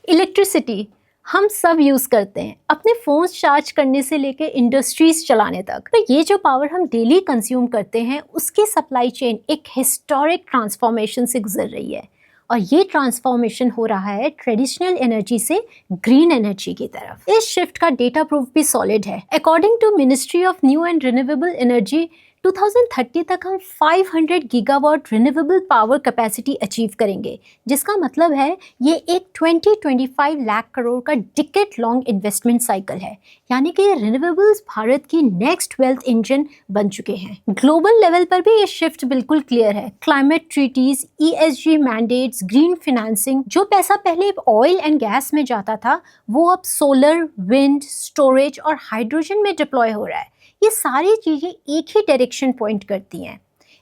Electricity हम सब use करते हैं, अपने फ़ोन्स चार्ज करने से लेके इंडस्ट्रीज़ चलाने तक। तो ये जो पावर हम डेली कंज्यूम करते हैं, उसकी सप्लाई चेन एक हिस्टोरिक ट्रांसफॉर्मेशन से गुजर रही है। और ये ट्रांसफॉर्मेशन हो रहा है ट्रेडिशनल एनर्जी से ग्रीन एनर्जी की तरफ। इस शिफ्ट का डेटा प्रूफ भी सॉलिड है। According to ministry of new and renewable energy, 2030 तक हम 500 gigawatt renewable power capacity achieve करेंगे, जिसका मतलब है ये एक 20-25 लाख करोड़ का डिकेड लॉन्ग इन्वेस्टमेंट साइकिल है। यानी कि रिन्यूएबल्स भारत की नेक्स्ट वेल्थ इंजन बन चुके हैं। ग्लोबल लेवल पर भी ये शिफ्ट बिल्कुल क्लियर है। Climate treaties, ESG mandates, green financing, जो पैसा पहले ऑयल एंड गैस में जाता था, वो अब सोलर, विंड, स्टोरेज और हाइड्रोजन में डिप्लॉय हो रहा है। ये सारी चीजें एक ही डायरेक्शन पॉइंट करती हैं।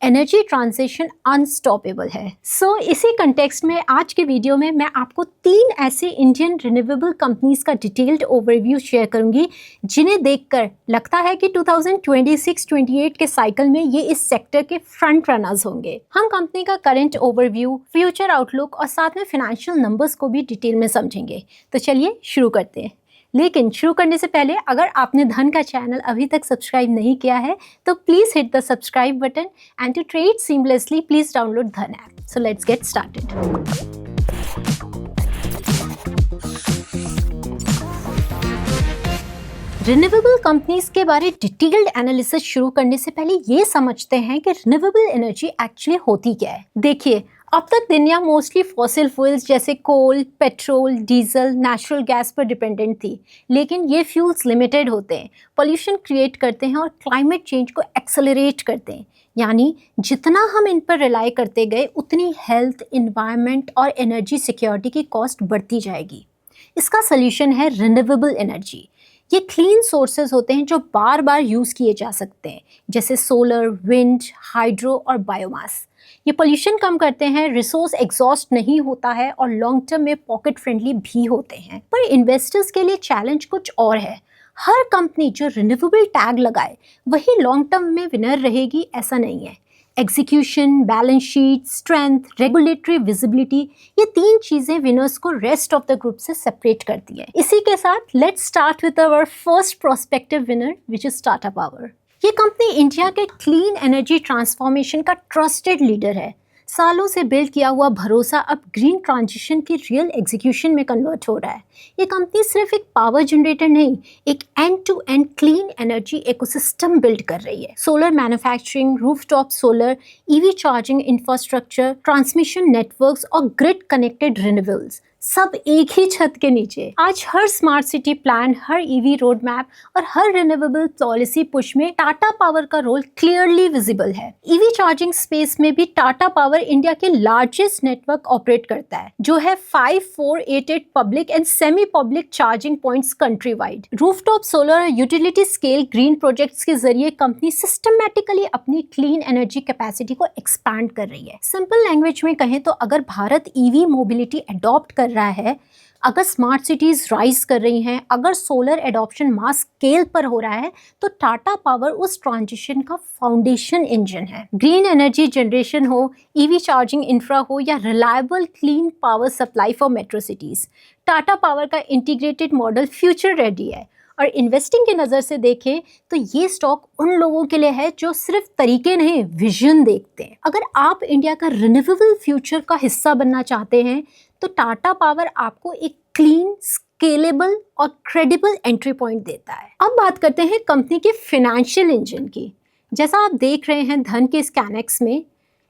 एनर्जी ट्रांजिशन अनस्टॉपेबल है। इसी कंटेक्स्ट में आज के वीडियो में मैं आपको 3 ऐसे इंडियन रिन्यूएबल कंपनीज का डिटेल्ड ओवरव्यू शेयर करूंगी, जिन्हें देखकर लगता है कि 2026-28 के साइकिल में ये इस सेक्टर के फ्रंट रनर्स होंगे। हम कंपनी का करंट ओवरव्यू, फ्यूचर आउटलुक और साथ में फाइनेंशियल नंबर्स को भी डिटेल में समझेंगे। तो चलिए शुरू करते हैं। लेकिन शुरू करने से पहले अगर आपने धन का चैनल अभी तक सब्सक्राइब नहीं किया है तो please hit the subscribe button and to trade seamlessly please download Dhan app. So let's get started. Renewable companies के बारे डिटेल्ड एनालिसिस शुरू करने से पहले ये समझते हैं कि रिन्यूएबल एनर्जी एक्चुअली होती क्या है। देखिए, अब तक दुनिया मोस्टली फॉसिल फ्यूल्स जैसे कोल, पेट्रोल, डीजल, नेचुरल गैस पर डिपेंडेंट थी, लेकिन ये फ्यूल्स लिमिटेड होते हैं, पोल्यूशन क्रिएट करते हैं और क्लाइमेट चेंज को एक्सेलरेट करते हैं। यानी जितना हम इन पर रिलाई करते गए, उतनी हेल्थ, इन्वायरमेंट और एनर्जी सिक्योरिटी की कॉस्ट बढ़ती जाएगी। इसका सोल्यूशन है रिन्यूएबल एनर्जी। ये क्लीन सोर्सेज होते हैं जो बार बार यूज़ किए जा सकते हैं, जैसे सोलर, विंड, हाइड्रो और बायोमास। ये पोल्यूशन कम करते हैं, रिसोर्स एग्जॉस्ट नहीं होता है और लॉन्ग टर्म में पॉकेट फ्रेंडली भी होते हैं। पर इन्वेस्टर्स के लिए चैलेंज कुछ और है। हर कंपनी जो रिन्यूएबल टैग लगाए वही लॉन्ग टर्म में विनर रहेगी, ऐसा नहीं है। Execution, balance sheet, strength, regulatory visibility, ये 3 चीजें विनर्स को रेस्ट ऑफ द ग्रुप से सेपरेट करती है। इसी के साथ let's start with our first prospective winner, which is Tata Power. ये कंपनी इंडिया के क्लीन एनर्जी ट्रांसफॉर्मेशन का ट्रस्टेड लीडर है। सालों से बिल्ड किया हुआ भरोसा अब ग्रीन ट्रांजिशन की रियल एग्जीक्यूशन में कन्वर्ट हो रहा है। ये कंपनी सिर्फ एक पावर जनरेटर नहीं, एक end to end clean energy ecosystem build कर रही है। Solar manufacturing, rooftop solar, EV charging infrastructure, transmission networks और ग्रिड कनेक्टेड रिन्यूएबल्स, सब एक ही छत के नीचे। आज हर स्मार्ट सिटी प्लान, हर EV रोड मैप और हर रिन्यूएबल पॉलिसी पुश में टाटा पावर का रोल क्लियरली विजिबल है। EV चार्जिंग स्पेस में भी टाटा पावर इंडिया के लार्जेस्ट नेटवर्क ऑपरेट करता है, जो है 5488 public and semi public charging points country wide. Rooftop solar और यूटिलिटी स्केल ग्रीन प्रोजेक्ट्स के जरिए कंपनी सिस्टमैटिकली अपनी क्लीन एनर्जी कैपेसिटी को एक्सपैंड कर रही है। सिंपल लैंग्वेज में कहें तो अगर भारत EV मोबिलिटी अडॉप्ट कर रहा है, अगर स्मार्ट सिटीज राइज कर रही हैं, अगर सोलर एडॉप्शन मास स्केल पर हो रहा है, तो टाटा पावर उस ट्रांजिशन का फाउंडेशन इंजन है। ग्रीन एनर्जी जनरेशन हो, EV चार्जिंग इंफ्रा हो या reliable clean power supply for metro cities, Tata power का इंटीग्रेटेड मॉडल फ्यूचर रेडी है। और इन्वेस्टिंग की नज़र से देखें तो ये स्टॉक उन लोगों के लिए है जो सिर्फ तरीके नहीं, विजन देखते हैं। अगर आप इंडिया का रिन्यूएबल फ्यूचर का हिस्सा बनना चाहते हैं तो टाटा पावर आपको एक क्लीन, स्केलेबल और क्रेडिबल एंट्री पॉइंट देता है। अब बात करते हैं कंपनी के फाइनेंशियल इंजन की। जैसा आप देख रहे हैं धन के स्कैनेक्स में,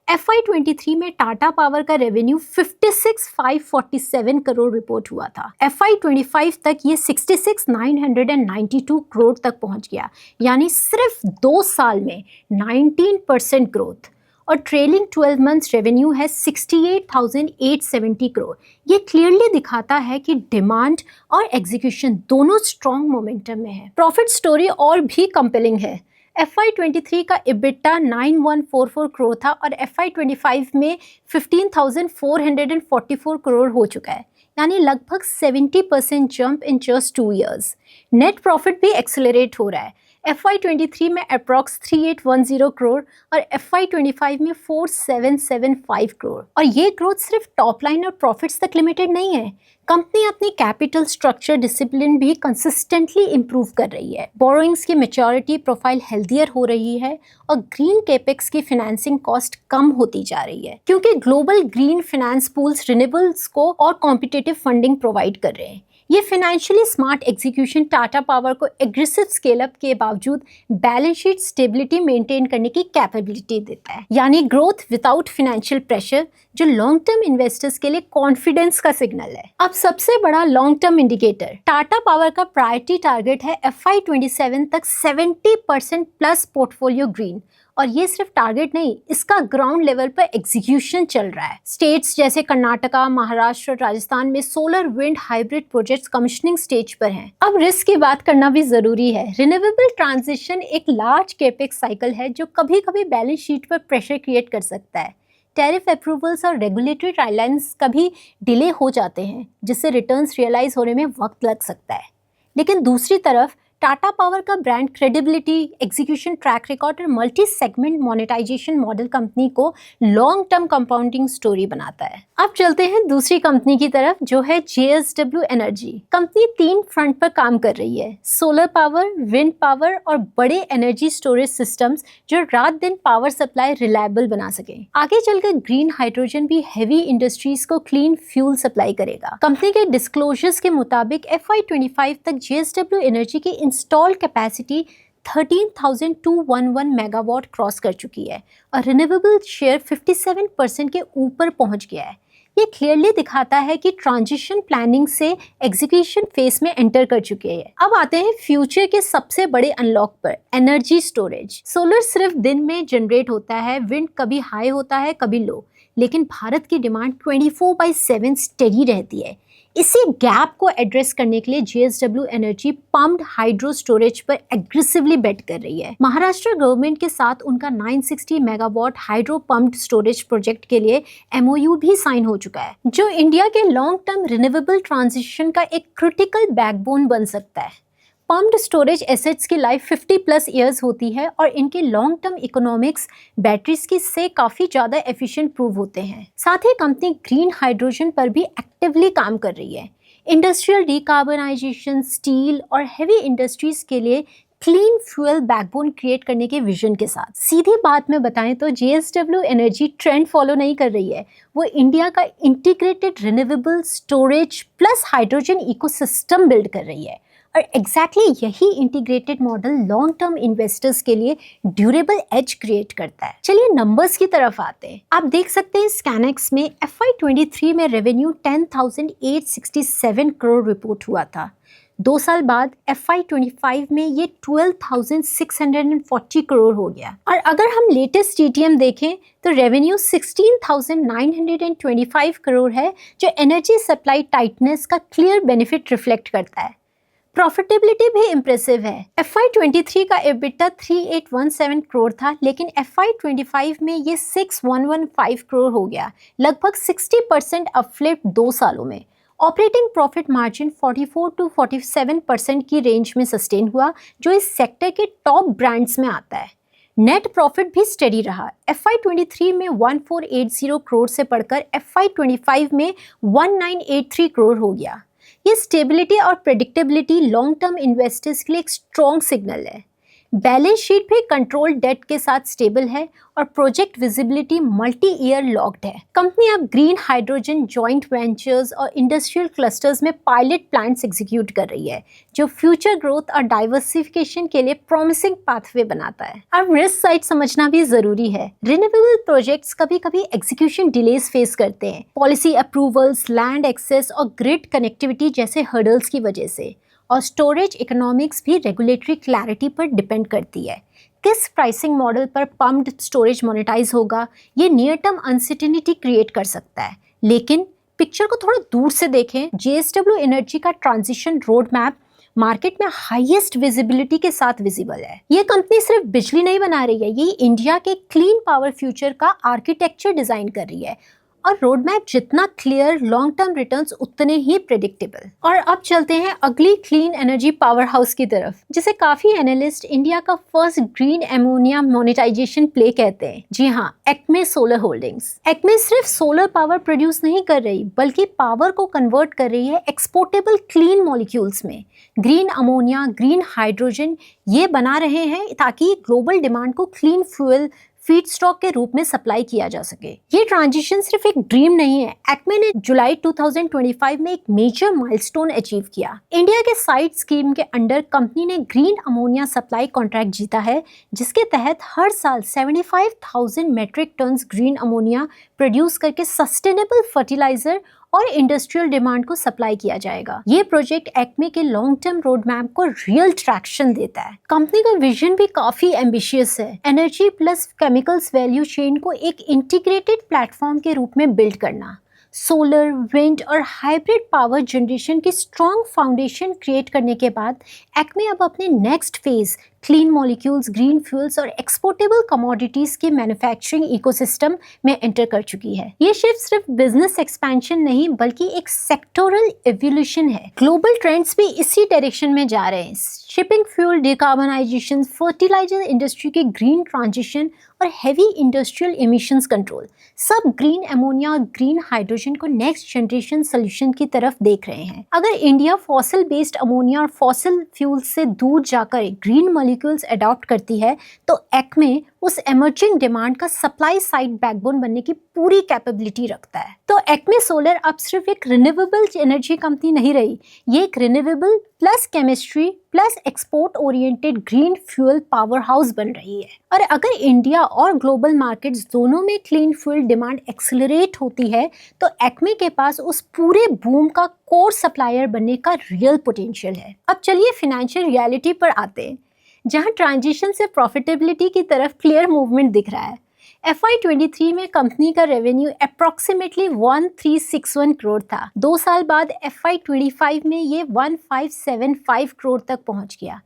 FY23 में टाटा पावर का रेवेन्यू 56,547 करोड़ रिपोर्ट हुआ था। FY25 तक ये 66,992 करोड़ तक पहुंच गया, यानी सिर्फ 2 साल में 19% ग्रोथ। और ट्रेलिंग 12 मंथ्स रेवेन्यू है 68,870 करोड़। ये क्लियरली दिखाता है कि डिमांड और एग्जीक्यूशन दोनों स्ट्रॉन्ग मोमेंटम में है। प्रॉफिट स्टोरी और भी कंपेलिंग है। FY23 का EBITDA 9144 करोड़ था और FY25 में 15,444 करोड़ हो चुका है, यानी लगभग 70% jump in just 2 years। Net profit भी एक्सेलरेट हो रहा है। FY23 में अप्रॉक्स 3810 करोड़ और FY25 में 4775 करोड़। और ये ग्रोथ सिर्फ टॉप लाइन और प्रॉफिट्स तक लिमिटेड नहीं है, कंपनी अपनी कैपिटल स्ट्रक्चर डिसिप्लिन भी कंसिस्टेंटली इंप्रूव कर रही है। बोरोइंग्स की मैच्योरिटी प्रोफाइल हेल्दियर हो रही है और ग्रीन कैपेक्स की फाइनेंसिंग कॉस्ट कम होती जा रही है, क्योंकि global green finance pools renewables को और कॉम्पिटिटिव फंडिंग प्रोवाइड कर रहे हैं। ये financially smart execution Tata power को एग्रेसिव स्केल अप के बावजूद बैलेंस शीट स्टेबिलिटी मेंटेन करने की कैपेबिलिटी देता है, यानी ग्रोथ विदाउट फाइनेंशियल प्रेशर, जो लॉन्ग टर्म इन्वेस्टर्स के लिए कॉन्फिडेंस का सिग्नल है। अब सबसे बड़ा long term indicator, Tata power का प्रायोरिटी टारगेट है FY27 तक 70% प्लस पोर्टफोलियो ग्रीन। और ये सिर्फ टारगेट नहीं, इसका ग्राउंड लेवल पर एग्जीक्यूशन चल रहा है। स्टेट्स जैसे कर्नाटका, महाराष्ट्र और राजस्थान में solar wind hybrid projects commissioning stage पर हैं। अब रिस्क की बात करना भी जरूरी है। रिन्यूएबल ट्रांजिशन एक लार्ज कैपेक्स साइकिल है जो कभी कभी बैलेंस शीट पर प्रेशर क्रिएट कर सकता है। टैरिफ अप्रूवल्स और रेगुलेटरी टाइमलाइंस कभी डिले हो जाते हैं, जिससे रिटर्न्स रियलाइज होने में वक्त लग सकता है। लेकिन दूसरी तरफ टाटा पावर का brand credibility, execution track record और multi segment monetisation model company को लॉन्ग टर्म कंपाउंडिंग स्टोरी बनाता है। अब चलते हैं दूसरी कंपनी की तरफ, जो है JSW एनर्जी। कंपनी 3 फ्रंट पर काम कर रही है, सोलर पावर, विंड पावर और बड़े एनर्जी स्टोरेज सिस्टम्स जो रात दिन पावर सप्लाई रिलायबल बना सके। आगे चलकर ग्रीन हाइड्रोजन भी हैवी इंडस्ट्रीज को क्लीन फ्यूल सप्लाई करेगा। कंपनी के डिस्क्लोजर्स के मुताबिक FY25 तक JSW एनर्जी की इंस्टॉल कैपेसिटी 13,211 मेगावाट क्रॉस कर चुकी है और रिन्यूएबल शेयर 57% के ऊपर पहुंच गया है। ये क्लियरली दिखाता है कि ट्रांजिशन प्लानिंग से एग्जीक्यूशन फेज में एंटर कर चुके हैं। अब आते हैं फ्यूचर के सबसे बड़े अनलॉक पर, एनर्जी स्टोरेज। सोलर सिर्फ दिन में जनरेट होता है, विंड कभी हाई होता है कभी लो, लेकिन भारत की डिमांड 24/7 स्टेडी रहती है। इसी गैप को एड्रेस करने के लिए JSW energy pumped hydro storage पर एग्रेसिवली बेट कर रही है। महाराष्ट्र गवर्नमेंट के साथ उनका 960 megawatt hydro pumped storage project के लिए MOU भी साइन हो चुका है, जो इंडिया के लॉन्ग टर्म रिन्यूएबल ट्रांजिशन का एक क्रिटिकल बैकबोन बन सकता है। पम्प्ड स्टोरेज एसेट्स की लाइफ 50+ ईयर्स होती है और इनके लॉन्ग टर्म इकोनॉमिक्स बैटरीज की से काफ़ी ज़्यादा एफिशिएंट प्रूव होते हैं। साथ ही कंपनी ग्रीन हाइड्रोजन पर भी एक्टिवली काम कर रही है। इंडस्ट्रियल डिकार्बनाइजेशन, स्टील और हेवी इंडस्ट्रीज के लिए क्लीन फ्यूल बैकबोन क्रिएट करने के विजन के साथ। सीधी बात में बताएं तो JSW एनर्जी ट्रेंड फॉलो नहीं कर रही है, वो इंडिया का integrated renewable storage plus hydrogen ecosystem build कर रही है। और एग्जैक्टली यही integrated model long term investors के लिए ड्यूरेबल एज क्रिएट करता है। चलिए नंबर्स की तरफ आते हैं। आप देख सकते हैं स्कैनेक्स में FY23 में रेवेन्यू 10,867 करोड़ रिपोर्ट हुआ था। 2 साल बाद FY25 में ये 12,640 करोड़ हो गया। और अगर हम लेटेस्ट TTM देखें तो रेवेन्यू 16,925 करोड़ है, जो एनर्जी सप्लाई टाइटनेस का क्लियर बेनिफिट रिफ्लेक्ट करता है। प्रॉफिटेबिलिटी भी इम्प्रेसिव है। FY23 का EBITDA 3817 करोड़ था, लेकिन FY25 में ये 6115 करोड़ हो गया, लगभग 60% अपफ्लिप 2 सालों में। ऑपरेटिंग प्रॉफिट मार्जिन 44 to 47% की रेंज में सस्टेन हुआ, जो इस सेक्टर के टॉप ब्रांड्स में आता है। नेट प्रॉफिट भी स्टेडी रहा। FY23 में 1480 करोड़ से बढ़कर FY25 में 1983 करोड़ हो गया। ये स्टेबिलिटी और प्रेडिक्टेबिलिटी लॉन्ग टर्म इन्वेस्टर्स के लिए एक स्ट्रॉन्ग सिग्नल है। बैलेंस शीट भी कंट्रोल डेट के साथ स्टेबल है और project visibility multi year locked है। कंपनी अब ग्रीन हाइड्रोजन जॉइंट वेंचर्स और इंडस्ट्रियल क्लस्टर्स में पायलट प्लांट्स एग्जीक्यूट कर रही है, जो फ्यूचर ग्रोथ और डाइवर्सिफिकेशन के लिए प्रॉमिसिंग पाथवे बनाता है। अब रिस्क साइड समझना भी जरूरी है। रिन्यूएबल प्रोजेक्ट्स कभी कभी एग्जीक्यूशन डिलेज फेस करते हैं, पॉलिसी अप्रूवल्स, लैंड एक्सेस और ग्रिड कनेक्टिविटी जैसे हर्डल्स की वजह से। और स्टोरेज इकोनॉमिक्स भी रेगुलेटरी क्लैरिटी पर डिपेंड करती है। किस प्राइसिंग मॉडल पर पम्प्ड स्टोरेज मोनेटाइज होगा, ये नियर टर्म अनसर्टेनिटी क्रिएट कर सकता है। लेकिन पिक्चर को थोड़ा दूर से देखें, JSW एनर्जी का ट्रांजिशन रोड मैप मार्केट में हाईएस्ट विजिबिलिटी के साथ विजिबल है। ये कंपनी सिर्फ बिजली नहीं बना रही है, ये इंडिया के क्लीन पावर फ्यूचर का आर्किटेक्चर डिजाइन कर रही है। और रोड मैप जितना क्लियर, लॉन्ग टर्म रिटर्न्स उतने ही प्रेडिक्टेबल। और अब चलते हैं अगली क्लीन एनर्जी पावर हाउस की तरफ, जिसे काफी एनालिस्ट इंडिया का first green ammonia monetisation play कहते हैं। जी हाँ, एक्मे सोलर होल्डिंग्स। एक्मे सिर्फ सोलर पावर प्रोड्यूस नहीं कर रही, बल्कि पावर को कन्वर्ट कर रही है एक्सपोर्टेबल क्लीन मॉलिक्यूल्स में। ग्रीन अमोनिया, ग्रीन हाइड्रोजन ये बना रहे हैं ताकि ग्लोबल डिमांड को क्लीन फ्यूल फीड स्टॉक के रूप में सप्लाई किया जा सके। ये ट्रांजिशन सिर्फ एक ड्रीम नहीं है। एक्मे ने जुलाई 2025 में एक मेजर माइलस्टोन अचीव किया। इंडिया के साइड स्कीम के अंडर कंपनी ने ग्रीन अमोनिया सप्लाई कॉन्ट्रैक्ट जीता है, जिसके तहत हर साल 75,000 metric tons green ammonia produce करके सस्टेनेबल फर्टिलाइजर और इंडस्ट्रियल डिमांड को सप्लाई किया जाएगा। ये प्रोजेक्ट एक्मे के लॉन्ग टर्म रोड मैप को रियल ट्रैक्शन देता है। कंपनी का विजन भी काफी एम्बिशियस है, energy plus chemicals value chain को एक इंटीग्रेटेड प्लेटफॉर्म के रूप में बिल्ड करना। सोलर, विंड और हाइब्रिड पावर जनरेशन की स्ट्रॉन्ग फाउंडेशन क्रिएट करने के बाद एक्मे अब अपने next phase clean molecules, green fuels और एक्सपोर्टेबल कमोडिटीज के मैन्युफैक्चरिंग इकोसिस्टम में एंटर कर चुकी है। ये शिफ्ट सिर्फ बिजनेस एक्सपेंशन नहीं, बल्कि एक सेक्टोरल एवोल्यूशन है। ग्लोबल ट्रेंड्स भी इसी डायरेक्शन में जा रहे हैं। Shipping fuel decarbonisation, fertiliser industry की ग्रीन ट्रांजिशन और हैवी इंडस्ट्रियल एमिशंस कंट्रोल, सब ग्रीन अमोनिया और ग्रीन हाइड्रोजन को नेक्स्ट जनरेशन सोल्यूशन की तरफ देख रहे हैं। अगर इंडिया फॉसिल बेस्ड अमोनिया और फॉसिल फ्यूल से दूर जाकर ग्रीन मॉलिक्यूल्स अडॉप्ट करती है, तो एक्मे उस एमर्जिंग डिमांड का सप्लाई साइड बैकबोन बनने की पूरी कैपेबिलिटी रखता है। तो एक्मे सोलर अब सिर्फ एक रिन्यूएबल एनर्जी कंपनी नहीं रही, ये एक renewable plus chemistry plus export oriented green fuel power house बन रही है। और अगर इंडिया और ग्लोबल मार्केट्स दोनों में क्लीन फ्यूल डिमांड एक्सेलरेट होती है, तो एक्मे के पास उस पूरे बूम का कोर सप्लायर बनने का रियल पोटेंशियल है। अब चलिए फाइनेंशियल रियलिटी पर आते हैं, जहां ट्रांजिशन से प्रॉफिटेबिलिटी की तरफ क्लियर मूवमेंट दिख रहा है। FY23 में कंपनी का रेवेन्यू अप्रॉक्सीमेटली 1361 करोड़ था। 2 साल बाद FY25 में ये 1575 करोड़ तक पहुंच गया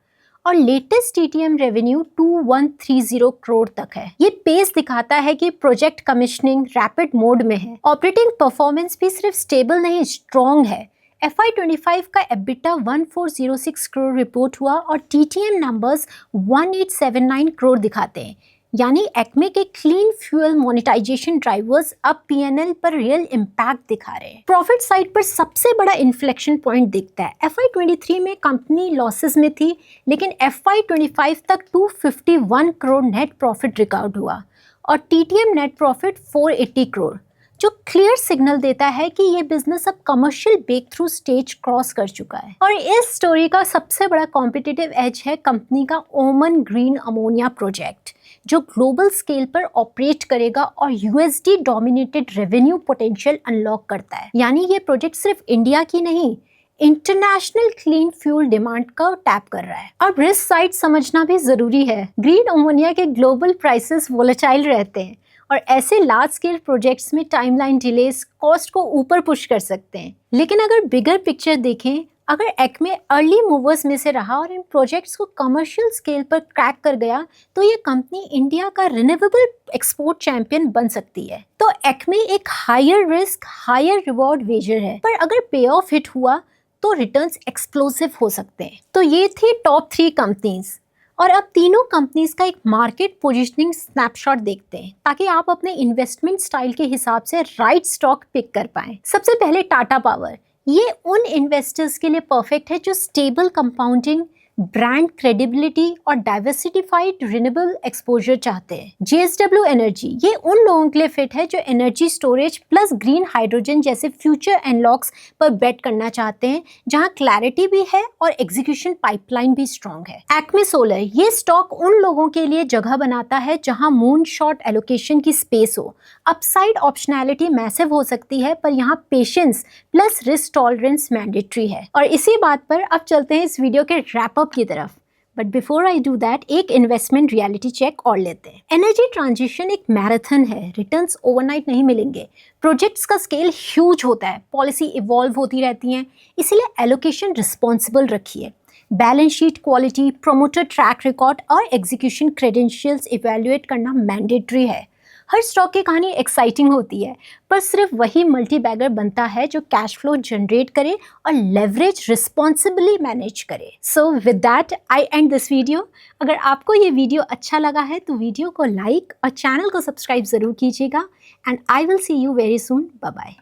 और लेटेस्ट TTM रेवेन्यू 2130 करोड़ तक है। ये पेस दिखाता है कि प्रोजेक्ट कमिश्निंग रैपिड मोड में है। ऑपरेटिंग परफॉर्मेंस भी सिर्फ स्टेबल नहीं, स्ट्रॉन्ग है। FY25 का EBITDA 1406 करोड़ रिपोर्ट हुआ और TTM नंबर्स 1879 करोड़ दिखाते हैं। यानी एक्मे के क्लीन फ्यूल मोनेटाइजेशन ड्राइवर्स अब PNL पर रियल इम्पैक्ट दिखा रहे हैं। प्रॉफिट साइड पर सबसे बड़ा इन्फ्लेक्शन पॉइंट दिखता है। FY23 में कंपनी लॉसेस में थी, लेकिन FY25 तक 251 करोड़ नेट प्रॉफिट रिकॉर्ड हुआ और TTM नेट प्रॉफिट 480 करोड़, जो क्लियर सिग्नल देता है कि ये बिजनेस अब commercial breakthrough stage cross कर चुका है। और इस स्टोरी का सबसे बड़ा कॉम्पिटिटिव एज है कंपनी का ओमन ग्रीन अमोनिया प्रोजेक्ट, जो ग्लोबल स्केल पर ऑपरेट करेगा और USD dominated revenue potential unlock करता है। यानी ये प्रोजेक्ट सिर्फ इंडिया की नहीं, इंटरनेशनल क्लीन फ्यूल डिमांड को टैप कर रहा है। अब रिस्क साइड समझना भी जरूरी है। ग्रीन अमोनिया के ग्लोबल प्राइसेस वोलेटाइल रहते हैं और ऐसे लार्ज स्केल प्रोजेक्ट्स में टाइमलाइन डिलेस कॉस्ट को ऊपर पुश कर सकते हैं। लेकिन अगर बिगर पिक्चर देखें, अगर एक्मे अर्ली मूवर्स में से रहा और इन प्रोजेक्ट्स को कमर्शियल स्केल पर क्रैक कर गया, तो ये कंपनी इंडिया का रिन्यूएबल एक्सपोर्ट चैंपियन बन सकती है। तो एक्मे एक higher risk higher reward wager है, पर अगर पे ऑफ हिट हुआ तो रिटर्न्स एक्सप्लोसिव हो सकते हैं। तो ये थी टॉप 3 कंपनीज, और अब तीनों कंपनीज का एक मार्केट पोजीशनिंग स्नैपशॉट देखते हैं, ताकि आप अपने इन्वेस्टमेंट स्टाइल के हिसाब से राइट स्टॉक पिक कर पाएं। सबसे पहले टाटा पावर, ये उन इन्वेस्टर्स के लिए परफेक्ट है जो स्टेबल कंपाउंडिंग, ब्रांड क्रेडिबिलिटी और डाइवर्सिफाइड रिन्यूएबल एक्सपोजर चाहते हैं। JSW एनर्जी, ये उन लोगों के लिए फिट है जो energy storage plus green hydrogen जैसे फ्यूचर एनलॉक्स पर बेट करना चाहते हैं, जहां क्लैरिटी भी है और एग्जीक्यूशन पाइपलाइन भी स्ट्रॉन्ग है। एक्मे सोलर, ये स्टॉक उन लोगों के लिए जगह बनाता है जहां मून शॉट एलोकेशन की स्पेस हो। अपसाइड ऑप्शनैलिटी मैसिव हो सकती है, पर यहाँ patience plus risk tolerance mandatory है। और इसी बात पर अब चलते हैं इस वीडियो के रैप अप की तरफ। But before I do that, एक इन्वेस्टमेंट रियलिटी चेक और लेते हैं। एनर्जी ट्रांजिशन एक मैराथन है, रिटर्न्स ओवरनाइट नहीं मिलेंगे। प्रोजेक्ट्स का स्केल ह्यूज होता है, पॉलिसी इवॉल्व होती रहती हैं, इसीलिए एलोकेशन रिस्पॉन्सिबल रखिए। Balance sheet quality, promoter track record और एग्जीक्यूशन क्रेडेंशियल्स इवैल्यूएट करना मैंडेटरी है। हर स्टॉक की कहानी एक्साइटिंग होती है, पर सिर्फ वही मल्टी बैगर बनता है जो कैश फ्लो जनरेट करे और लेवरेज रिस्पॉन्सिबली मैनेज करे। So with that I and this video. अगर आपको ये वीडियो अच्छा लगा है तो वीडियो को लाइक और चैनल को सब्सक्राइब जरूर कीजिएगा and I will see you very soon. Bye bye.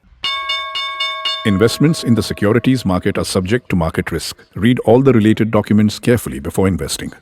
Investments in the securities market are subject to market risk. Read all the related documents carefully before investing.